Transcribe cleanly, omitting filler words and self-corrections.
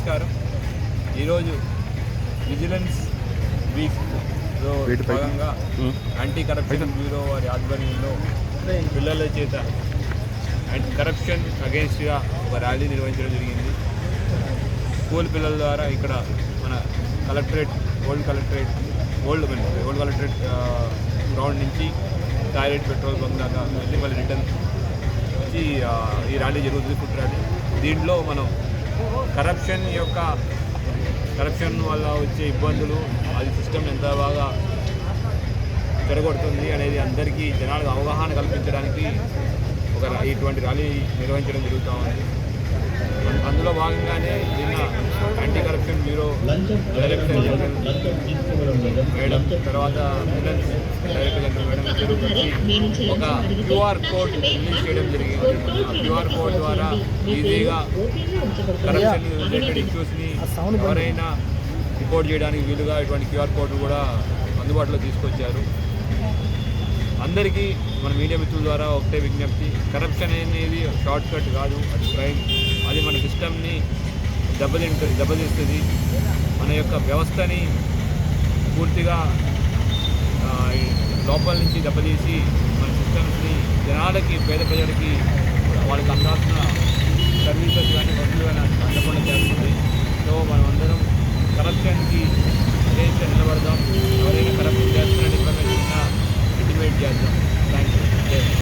నమస్కారం. ఈరోజు విజిలెన్స్ వీక్లో భాగంగా యాంటీ కరప్షన్ బ్యూరో వారి ఆధ్వర్యంలో పిల్లల చేత కరప్షన్ అగేన్స్ట్గా ఒక ర్యాలీ నిర్వహించడం జరిగింది. స్కూల్ పిల్లల ద్వారా ఇక్కడ మన కలెక్టరేట్ ఓల్డ్ కలెక్టరేట్ గ్రౌండ్ నుంచి టాయిలెట్ పెట్రోల్ బంక్ దాకా వెళ్ళి మళ్ళీ రిటర్న్ వచ్చి ఈ ర్యాలీ జరుగుతుంది, ఫుడ్ ర్యాలీ. దీంట్లో మనం కరప్షన్ వల్ల వచ్చే ఇబ్బందులు, అది సిస్టమ్ ఎంత బాగా చెడగొడుతుంది అనేది అందరికీ జనాలకు అవగాహన కల్పించడానికి ఇటువంటి ర్యాలీ నిర్వహించడం జరుగుతూ ఉంది. అందులో భాగంగానే నిన్న anti corruption bureau director general madam, తర్వాత విజిలెన్స్ డైరెక్టర్ జనరల్ మేడం ఇద్దరు కలిసి ఒక క్యూఆర్ కోడ్ రిలీజ్ చేయడం జరిగింది. ఆ క్యూఆర్ కోడ్ ద్వారా ఈజీగా కరప్షన్ రిలేటెడ్ ఇష్యూస్ని ఎవరైనా రిపోర్ట్ చేయడానికి వీలుగా ఇటువంటి క్యూఆర్ కోడ్ కూడా అందుబాటులో తీసుకొచ్చారు. అందరికీ మన మీడియా మిత్రుల ద్వారా ఒకటే విజ్ఞప్తి, కరప్షన్ అనేది షార్ట్ కట్ కాదు, అది క్రైమ్. అది మన సిస్టమ్ని దెబ్బతీస్తుంది, మన యొక్క వ్యవస్థని పూర్తిగా లోపల నుంచి దెబ్బతీసి మన సిస్టమ్స్ని జనాలకి, పేద ప్రజలకి వాళ్ళకి అందాల్సిన సర్వీసెస్ కానీ వస్తువులు కానీ